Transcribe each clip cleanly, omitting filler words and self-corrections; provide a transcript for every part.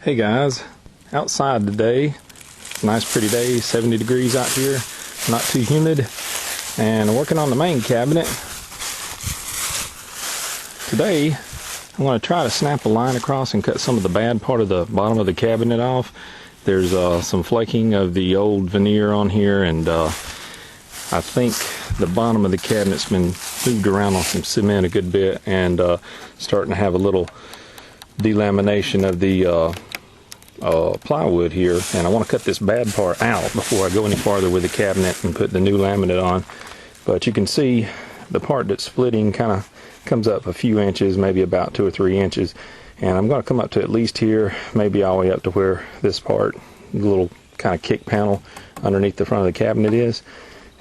Hey guys, outside today, nice pretty day, 70 degrees out here, not too humid, and I'm working on the main cabinet. Today, I'm going to try to snap a line across and cut some of the bad part of the bottom of the cabinet off. There's some flaking of the old veneer on here, and I think the bottom of the cabinet's been moved around on some cement a good bit, and starting to have a little delamination of the plywood here, and I want to cut this bad part out before I go any farther with the cabinet and put the new laminate on. But you can see the part that's splitting kind of comes up a few inches, maybe about 2 or 3 inches, and I'm going to come up to at least here, maybe all the way up to where this part, the little kind of kick panel underneath the front of the cabinet is,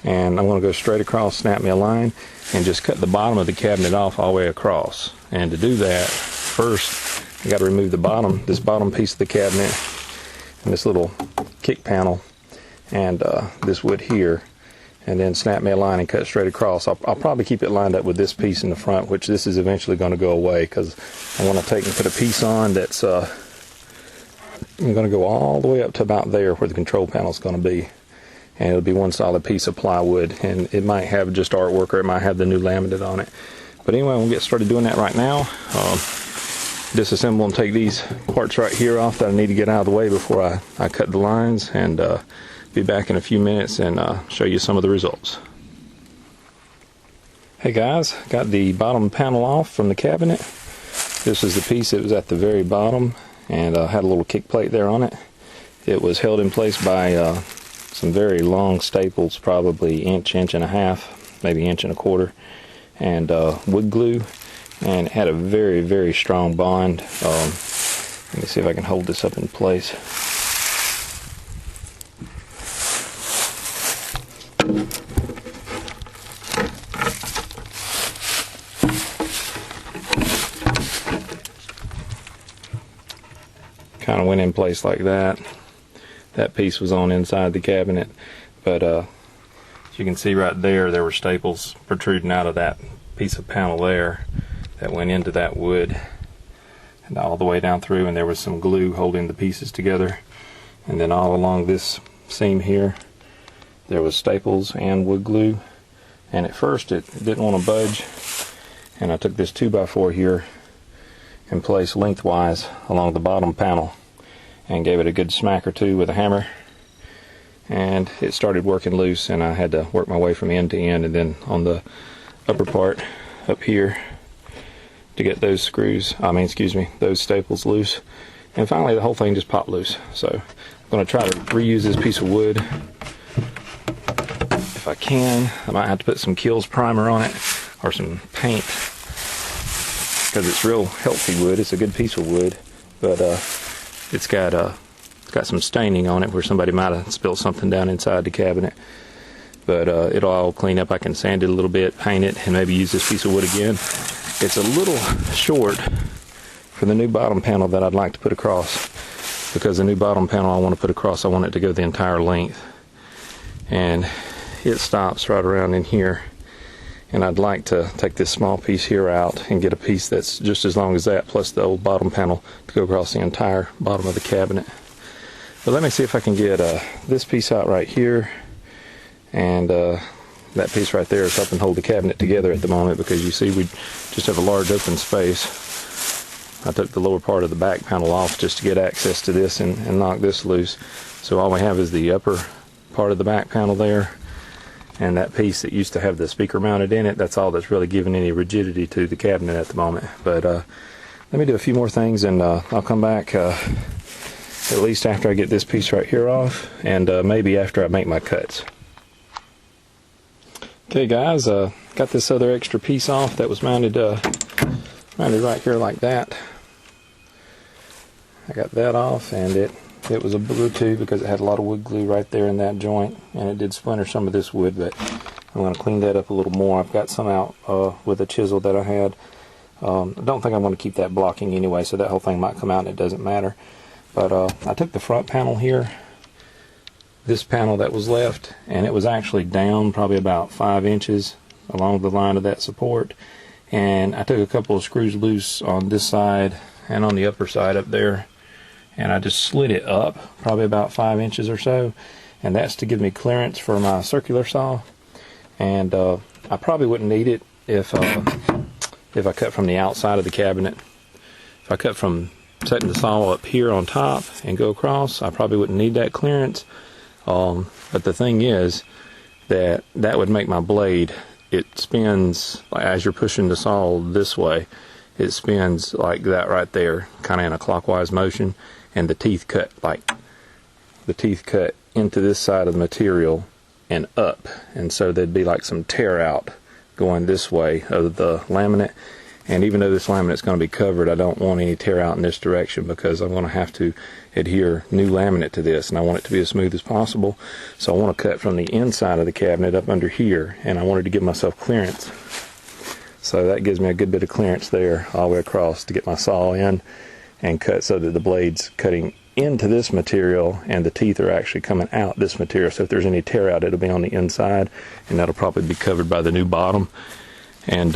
and I'm going to go straight across, snap me a line, and just cut the bottom of the cabinet off all the way across. And to do that, first I got to remove this bottom piece of the cabinet and this little kick panel and this wood here, and then snap me a line and cut straight across. I'll probably keep it lined up with this piece in the front, which this is eventually going to go away, because I want to take and put a piece on that's I'm going to go all the way up to about there where the control panel is going to be, and it'll be one solid piece of plywood, and it might have just artwork or it might have the new laminate on it. But anyway, we'll get started doing that right now. Disassemble and take these parts right here off that I need to get out of the way before I cut the lines, and be back in a few minutes and show you some of the results. Hey guys, got the bottom panel off from the cabinet. This is the piece that was at the very bottom, and had a little kick plate there on it. It was held in place by some very long staples, probably inch and a half, maybe inch and a quarter, and wood glue. And it had a very, very strong bond. Let me see if I can hold this up in place. Kind of went in place like that. That piece was on inside the cabinet, but as you can see right there, there were staples protruding out of that piece of panel there that went into that wood and all the way down through, and there was some glue holding the pieces together. And then all along this seam here there was staples and wood glue, and at first it didn't want to budge, and I took this 2x4 here in place lengthwise along the bottom panel and gave it a good smack or two with a hammer, and it started working loose, and I had to work my way from end to end, and then on the upper part up here to get those those staples loose, and finally the whole thing just popped loose. So I'm going to try to reuse this piece of wood if I can. I might have to put some Kills primer on it or some paint, because it's real healthy wood. It's a good piece of wood, but it's got some staining on it where somebody might have spilled something down inside the cabinet. But it'll all clean up. I can sand it a little bit, paint it, and maybe use this piece of wood again. It's a little short for the new bottom panel that I'd like to put across, because the new bottom panel I want to put across, I want it to go the entire length, and it stops right around in here, and I'd like to take this small piece here out and get a piece that's just as long as that, plus the old bottom panel, to go across the entire bottom of the cabinet. But let me see if I can get this piece out right here, and that piece right there is helping hold the cabinet together at the moment, because you see we just have a large open space. I took the lower part of the back panel off just to get access to this and knock this loose. So all we have is the upper part of the back panel there, and that piece that used to have the speaker mounted in it. That's all that's really giving any rigidity to the cabinet at the moment. But let me do a few more things, and I'll come back at least after I get this piece right here off, and maybe after I make my cuts. Okay guys, got this other extra piece off that was mounted right here like that. I got that off, and it was a booger too, because it had a lot of wood glue right there in that joint, and it did splinter some of this wood, but I'm going to clean that up a little more. I've got some out with a chisel that I had. I don't think I'm going to keep that blocking anyway, so that whole thing might come out and it doesn't matter. But I took the front panel here, this panel that was left, and it was actually down probably about 5 inches along the line of that support, and I took a couple of screws loose on this side and on the upper side up there, and I just slid it up probably about 5 inches or so, and that's to give me clearance for my circular saw. And I probably wouldn't need it if I cut from the outside of the cabinet. If I cut from setting the saw up here on top and go across, I probably wouldn't need that clearance. But the thing is that would make my blade, it spins, as you're pushing the saw this way, it spins like that right there, kind of in a clockwise motion, and the teeth cut into this side of the material and up, and so there'd be like some tear out going this way of the laminate. And even though this laminate's going to be covered, I don't want any tear out in this direction, because I'm going to have to adhere new laminate to this, and I want it to be as smooth as possible. So I want to cut from the inside of the cabinet up under here, and I wanted to give myself clearance. So that gives me a good bit of clearance there all the way across to get my saw in and cut so that the blade's cutting into this material and the teeth are actually coming out this material. So if there's any tear out, it'll be on the inside, and that'll probably be covered by the new bottom. And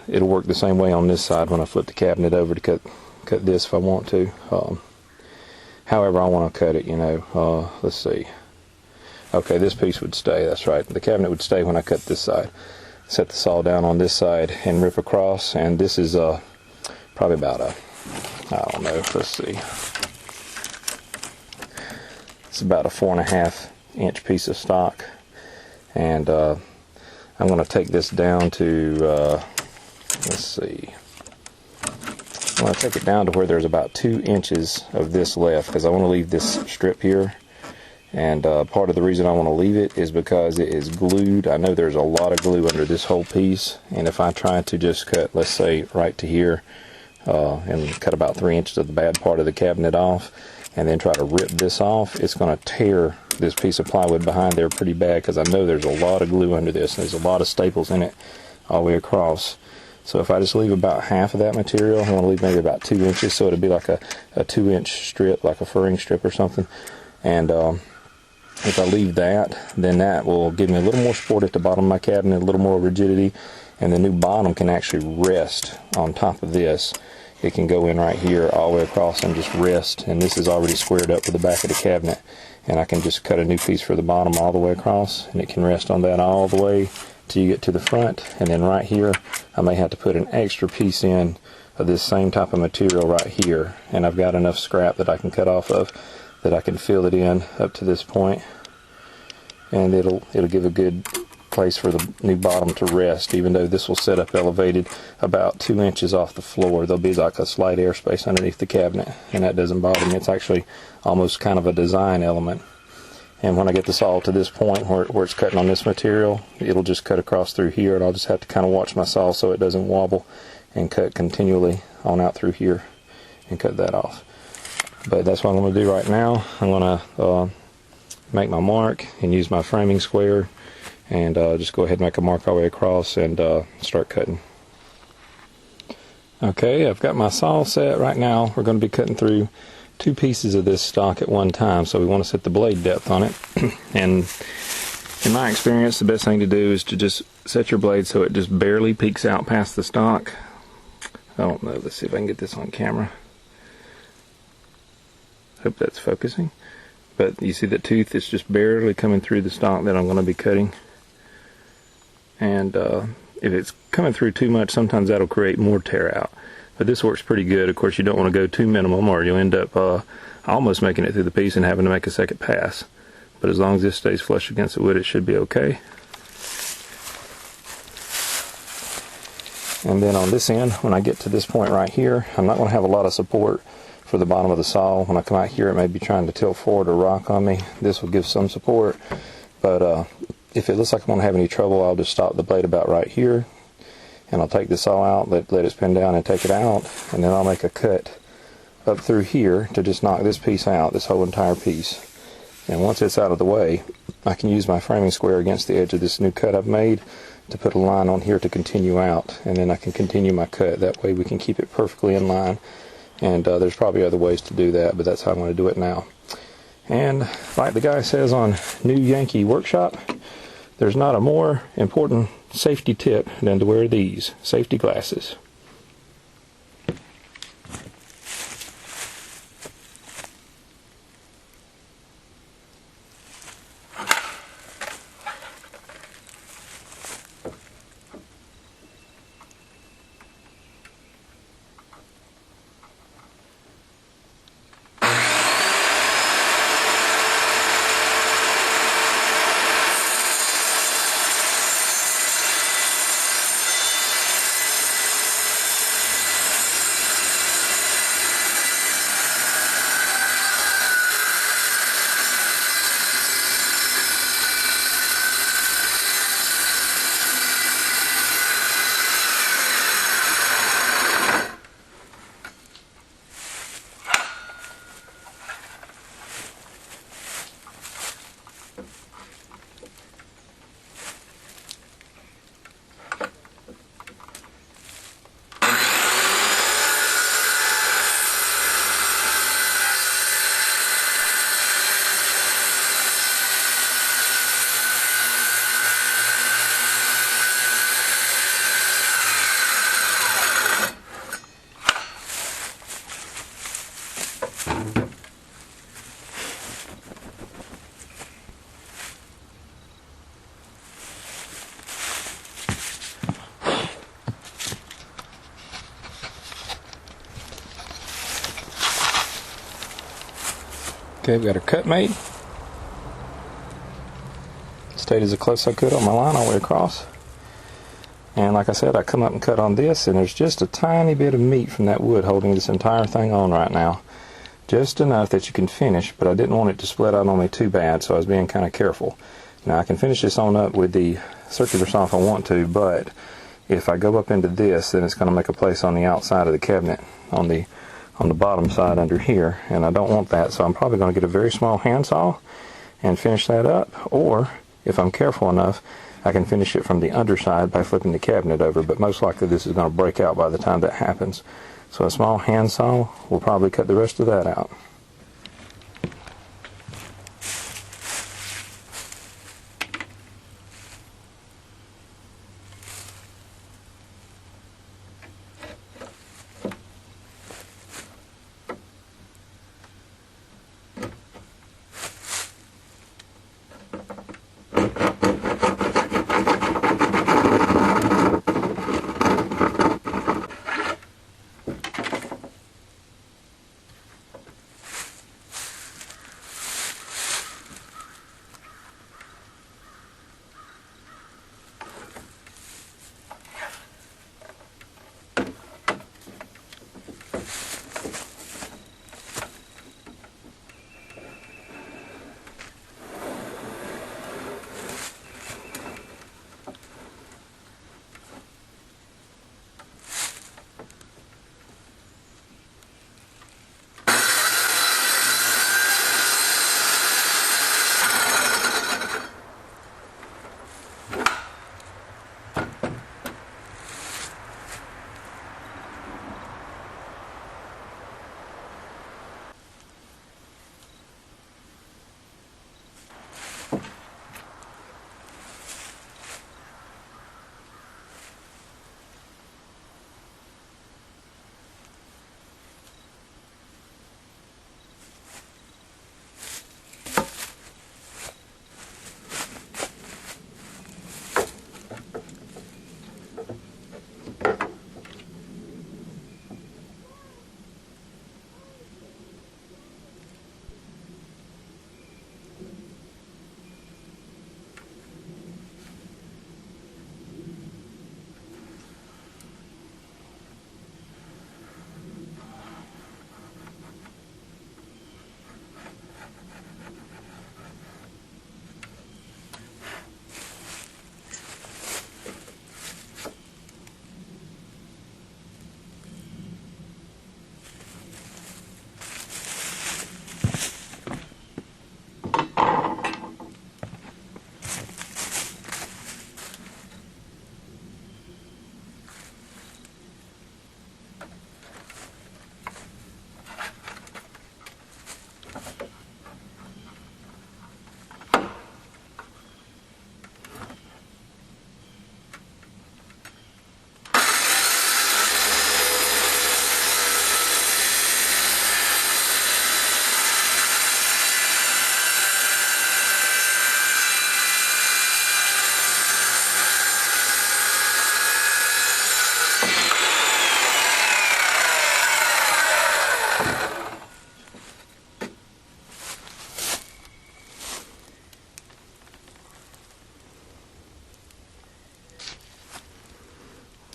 it'll work the same way on this side when I flip the cabinet over to cut this if I want to. However I want to cut it, you know. Let's see. Okay, this piece would stay, that's right. The cabinet would stay when I cut this side. Set the saw down on this side and rip across, and this is probably about I don't know, let's see. It's about a 4.5 inch piece of stock. And I'm going to take this down to, let's see, I'm going to take it down to where there's about 2 inches of this left, because I want to leave this strip here. And part of the reason I want to leave it is because it is glued. I know there's a lot of glue under this whole piece, and if I try to just cut, let's say, right to here, and cut about 3 inches of the bad part of the cabinet off, and then try to rip this off, it's going to tear this piece of plywood behind there pretty bad, because I know there's a lot of glue under this, and there's a lot of staples in it all the way across. So if I just leave about half of that material, I want to leave maybe about 2 inches, so it'll be like a 2-inch strip, like a furring strip or something. And if I leave that, then that will give me a little more support at the bottom of my cabinet, a little more rigidity, and the new bottom can actually rest on top of this. It can go in right here all the way across and just rest, and this is already squared up to the back of the cabinet, and I can just cut a new piece for the bottom all the way across, and it can rest on that all the way till you get to the front. And then right here I may have to put an extra piece in of this same type of material right here, and I've got enough scrap that I can cut off of that I can fill it in up to this point, and it'll give a good place for the new bottom to rest. Even though this will set up elevated about 2 inches off the floor, there'll be like a slight airspace underneath the cabinet, and that doesn't bother me. It's actually almost kind of a design element. And when I get the saw to this point where it's cutting on this material, it'll just cut across through here, and I'll just have to kind of watch my saw so it doesn't wobble, and cut continually on out through here and cut that off. But that's what I'm going to do right now. I'm going to make my mark and use my framing square, and just go ahead and make a mark all the way across and start cutting. Okay, I've got my saw set. Right now we're going to be cutting through 2 pieces of this stock at one time, so we want to set the blade depth on it. And in my experience, the best thing to do is to just set your blade so it just barely peeks out past the stock. I don't know, let's see if I can get this on camera. Hope that's focusing. But you see the tooth is just barely coming through the stock that I'm going to be cutting. And if it's coming through too much, sometimes that'll create more tear out. But this works pretty good. Of course, you don't want to go too minimum, or you'll end up almost making it through the piece and having to make a second pass. But as long as this stays flush against the wood, it should be okay. And then on this end, when I get to this point right here, I'm not going to have a lot of support for the bottom of the saw. When I come out here, it may be trying to tilt forward or rock on me. This will give some support, but if it looks like I'm going to have any trouble, I'll just stop the blade about right here, and I'll take the saw out, let it spin down and take it out, and then I'll make a cut up through here to just knock this piece out, this whole entire piece. And once it's out of the way, I can use my framing square against the edge of this new cut I've made to put a line on here to continue out, and then I can continue my cut. That way we can keep it perfectly in line. And there's probably other ways to do that, but that's how I'm going to do it now. And like the guy says on New Yankee Workshop, there's not a more important safety tip than to wear these safety glasses. Okay, we've got our cut made. Stayed as close as I could on my line all the way across. And like I said, I come up and cut on this, and there's just a tiny bit of meat from that wood holding this entire thing on right now. Just enough that you can finish, but I didn't want it to split out on me too bad, so I was being kind of careful. Now I can finish this on up with the circular saw if I want to, but if I go up into this, then it's going to make a place on the outside of the cabinet, on the bottom side under here, and I don't want that, so I'm probably going to get a very small handsaw and finish that up, or if I'm careful enough, I can finish it from the underside by flipping the cabinet over, but most likely this is going to break out by the time that happens. So a small handsaw will probably cut the rest of that out.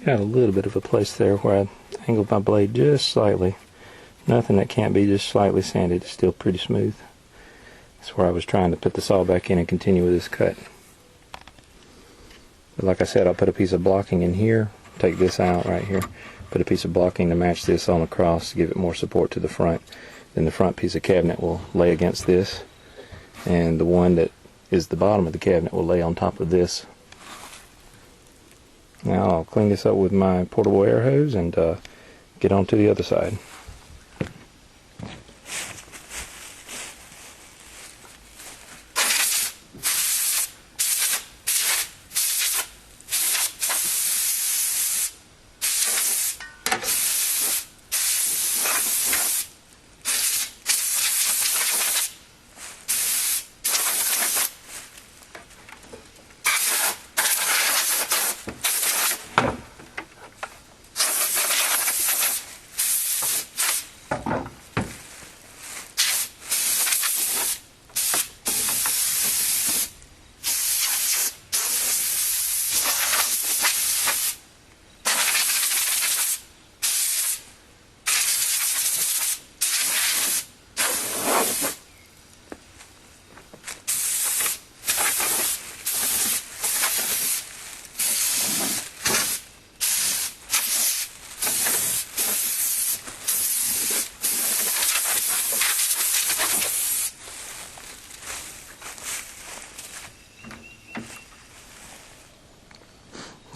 Got a little bit of a place there where I angled my blade just slightly. Nothing that can't be just slightly sanded. It's still pretty smooth. That's where I was trying to put the saw back in and continue with this cut. But like I said, I'll put a piece of blocking in here, take this out right here, put a piece of blocking to match this on across to give it more support to the front. Then the front piece of cabinet will lay against this, and the one that is the bottom of the cabinet will lay on top of this. Now I'll clean this up with my portable air hose and get on to the other side.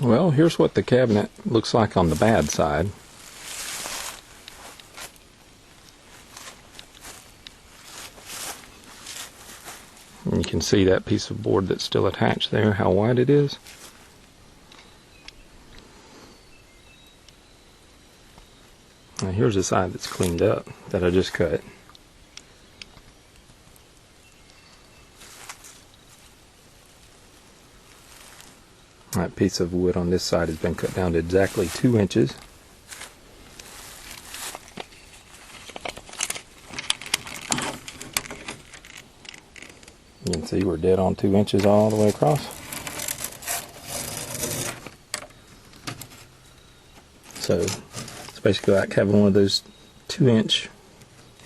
Well, here's what the cabinet looks like on the bad side. And you can see that piece of board that's still attached there, how wide it is. Now here's the side that's cleaned up, that I just cut. That piece of wood on this side has been cut down to exactly 2 inches. You can see we're dead on 2 inches all the way across. So it's basically like having one of those 2-inch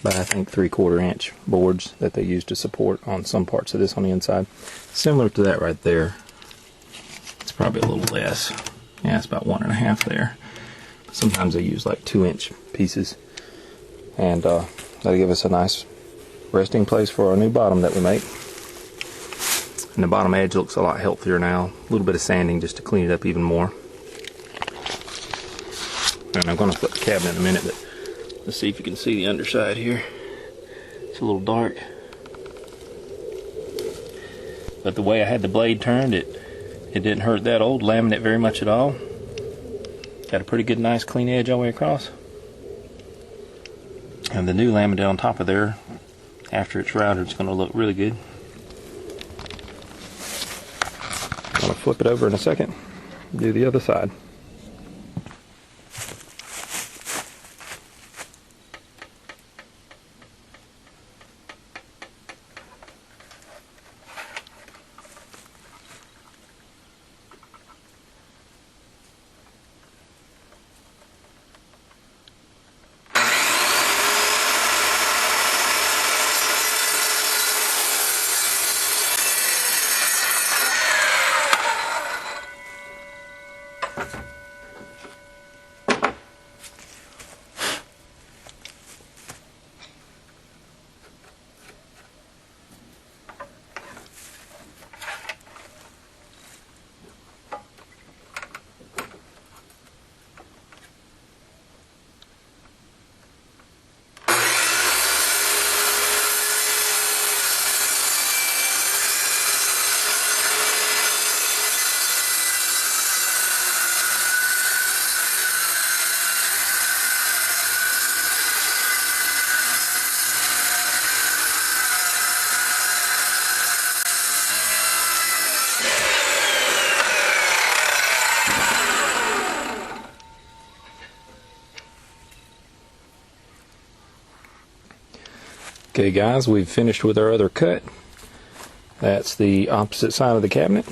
by I think 3/4 inch boards that they use to support on some parts of this on the inside. Similar to that right there. It's probably a little less. Yeah, it's about 1.5 there. Sometimes they use like 2-inch pieces. And that'll give us a nice resting place for our new bottom that we make. And the bottom edge looks a lot healthier now. A little bit of sanding just to clean it up even more. And I'm going to flip the cabinet in a minute, but let's see if you can see the underside here. It's a little dark. But the way I had the blade turned, it didn't hurt that old laminate very much at all. Got a pretty good, nice, clean edge all the way across. And the new laminate on top of there, after it's routed, it's going to look really good. I'm going to flip it over in a second, do the other side. Okay guys, we've finished with our other cut. That's the opposite side of the cabinet.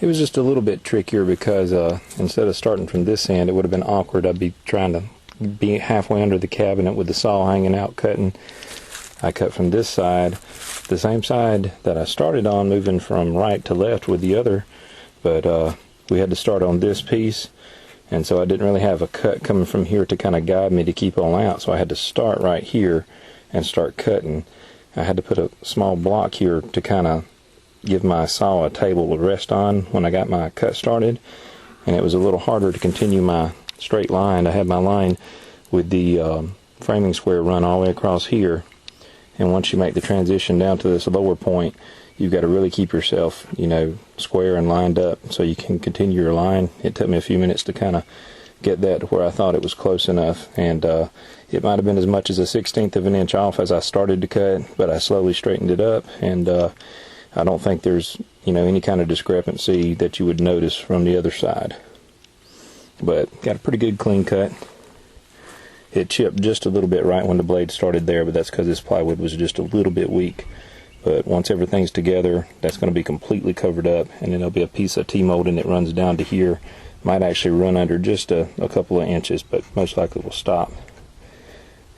It was just a little bit trickier because instead of starting from this end, it would have been awkward. I'd be trying to be halfway under the cabinet with the saw hanging out cutting. I cut from this side, the same side that I started on, moving from right to left with the other, but we had to start on this piece. And so I didn't really have a cut coming from here to kind of guide me to keep on out. So I had to start right here and start cutting. I had to put a small block here to kind of give my saw a table to rest on when I got my cut started. And it was a little harder to continue my straight line. I had my line with the framing square run all the way across here. And once you make the transition down to this lower point, you've got to really keep yourself, you know, square and lined up so you can continue your line. It took me a few minutes to kind of get that to where I thought it was close enough, and it might have been as much as a 1/16 of an inch off as I started to cut, but I slowly straightened it up, and I don't think there's, you know, any kind of discrepancy that you would notice from the other side. But got a pretty good clean cut. It chipped just a little bit right when the blade started there, but that's because this plywood was just a little bit weak. But once everything's together, that's going to be completely covered up, and then there'll be a piece of T-molding that runs down to here. Might actually run under just a couple of inches, but most likely will stop.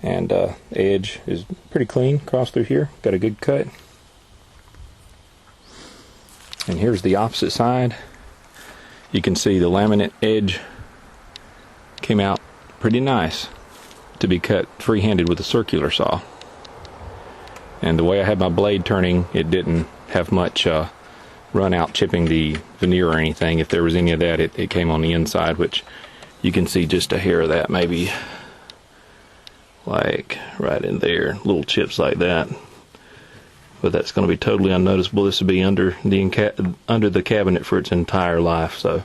And edge is pretty clean across through here. Got a good cut. And here's the opposite side. You can see the laminate edge came out pretty nice to be cut freehanded with a circular saw. And the way I had my blade turning, it didn't have much run out chipping the veneer or anything. If there was any of that, it came on the inside, which you can see just a hair of that, maybe like right in there, little chips like that. But that's going to be totally unnoticeable. This will be under the cabinet for its entire life. So,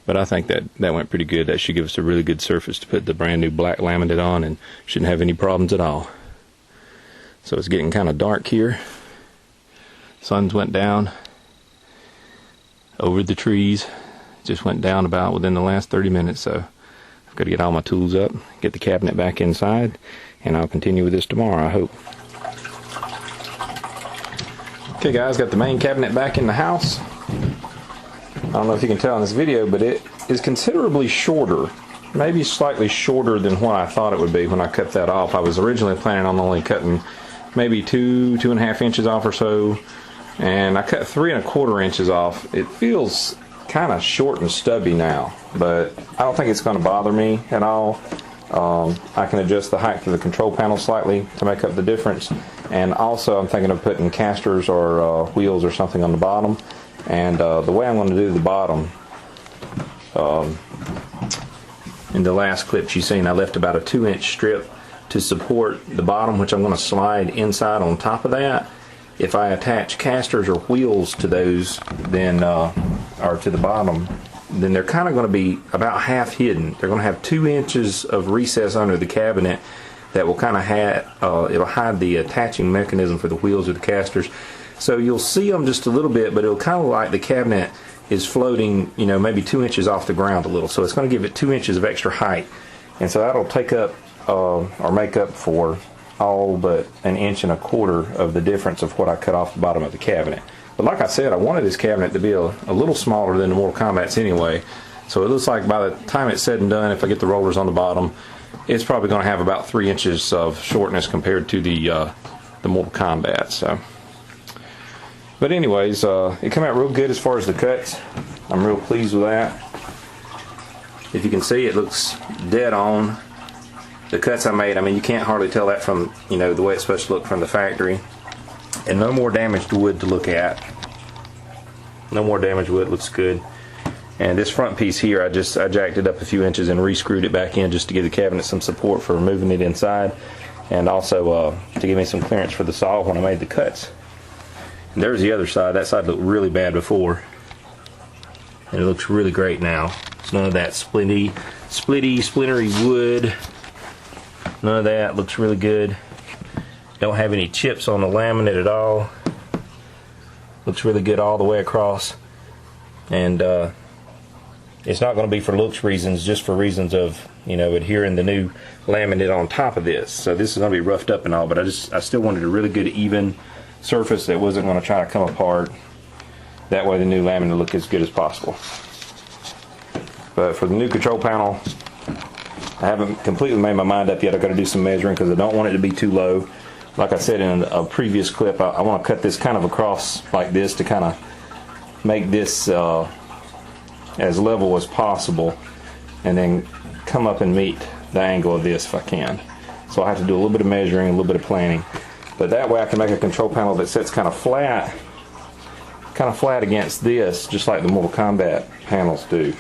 but I think that went pretty good. That should give us a really good surface to put the brand new black laminate on, and shouldn't have any problems at all. So it's getting kind of dark here. Sun's went down over the trees. Just went down about within the last 30 minutes. So I've got to get all my tools up, get the cabinet back inside, and I'll continue with this tomorrow, I hope. Okay guys, got the main cabinet back in the house. I don't know if you can tell in this video, but it is considerably shorter. Maybe slightly shorter than what I thought it would be when I cut that off. I was originally planning on only cutting maybe 2.5 inches off or so, and I cut 3 1/4 inches off. It feels kind of short and stubby now, but I don't think it's going to bother me at all. I can adjust the height of the control panel slightly to make up the difference, and also I'm thinking of putting casters or wheels or something on the bottom. And the way I'm going to do the bottom, in the last clips you've seen, I left about a 2-inch strip to support the bottom, which I'm going to slide inside on top of that. If I attach casters or wheels to those, then or to the bottom, then they're kind of going to be about half hidden. They're going to have 2 inches of recess under the cabinet that will kind of it'll hide the attaching mechanism for the wheels or the casters. So you'll see them just a little bit, but it'll kind of like the cabinet is floating, you know, maybe 2 inches off the ground a little. So it's going to give it 2 inches of extra height, and so that'll take up or make up for all but 1 1/4 inches of the difference of what I cut off the bottom of the cabinet. But like I said, I wanted this cabinet to be a little smaller than the Mortal Kombat's anyway. So it looks like by the time it's said and done, if I get the rollers on the bottom, it's probably going to have about 3 inches of shortness compared to the Mortal Kombat. So, but anyways, it came out real good as far as the cuts. I'm real pleased with that. If you can see, it looks dead on. The cuts I made, I mean, you can't hardly tell that from, you know, the way it's supposed to look from the factory. And no more damaged wood to look at. No more damaged wood, looks good. And this front piece here, I jacked it up a few inches and re-screwed it back in just to give the cabinet some support for moving it inside, and also to give me some clearance for the saw when I made the cuts. And there's the other side. That side looked really bad before, and it looks really great now. It's none of that splintery wood. None of that. Looks really good. Don't have any chips on the laminate at all. Looks really good all the way across. And it's not going to be for looks reasons, just for reasons of, you know, adhering the new laminate on top of this. So this is going to be roughed up and all, but I still wanted a really good even surface that wasn't going to try to come apart. That way the new laminate will look as good as possible. But for the new control panel, I haven't completely made my mind up yet. I've got to do some measuring because I don't want it to be too low. Like I said in a previous clip, I want to cut this kind of across like this to kind of make this as level as possible, and then come up and meet the angle of this if I can. So I have to do a little bit of measuring, a little bit of planning, but that way I can make a control panel that sits kind of flat against this, just like the Mortal Kombat panels do.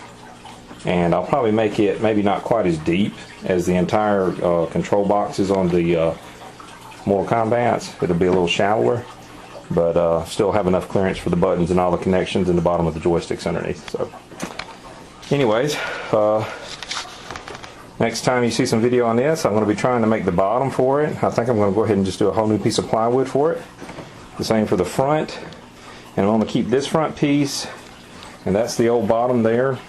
And I'll probably make it maybe not quite as deep as the entire control boxes on the Mortal Kombat's. It'll be a little shallower, but still have enough clearance for the buttons and all the connections in the bottom of the joysticks underneath. So anyways, next time you see some video on this, I'm going to be trying to make the bottom for it. I think I'm going to go ahead and just do a whole new piece of plywood for it. The same for the front. And I'm going to keep this front piece, and that's the old bottom there.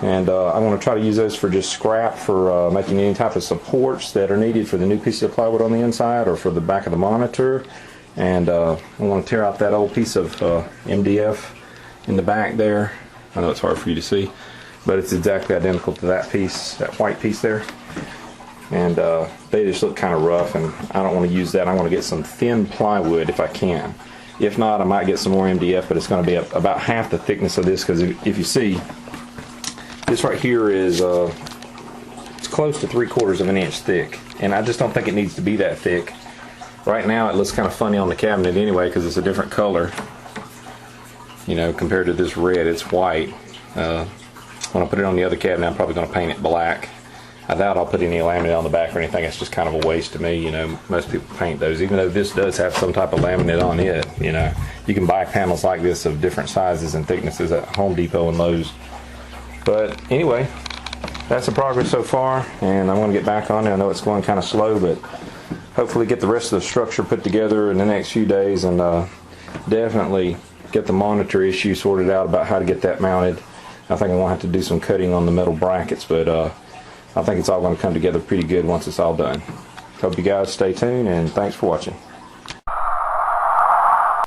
And I'm going to try to use those for just scrap for making any type of supports that are needed for the new piece of plywood on the inside or for the back of the monitor. And I'm going to tear out that old piece of MDF in the back there. I know it's hard for you to see, but it's exactly identical to that piece, that white piece there. And they just look kind of rough, and I don't want to use that. I want to get some thin plywood if I can. If not, I might get some more MDF, but it's going to be about half the thickness of this, because if you see, this right here is it's close to 3/4 of an inch thick, and I just don't think it needs to be that thick. Right now it looks kind of funny on the cabinet anyway because it's a different color. You know, compared to this red, it's white. When I put it on the other cabinet, I'm probably going to paint it black. I doubt I'll put any laminate on the back or anything. It's just kind of a waste to me. You know, most people paint those, even though this does have some type of laminate on it. You know, you can buy panels like this of different sizes and thicknesses at Home Depot and Lowe's. But anyway, that's the progress so far, and I'm going to get back on it. I know it's going kind of slow, but hopefully get the rest of the structure put together in the next few days, and definitely get the monitor issue sorted out about how to get that mounted. I think I'm going to have to do some cutting on the metal brackets, but I think it's all going to come together pretty good once it's all done. Hope you guys stay tuned, and thanks for watching.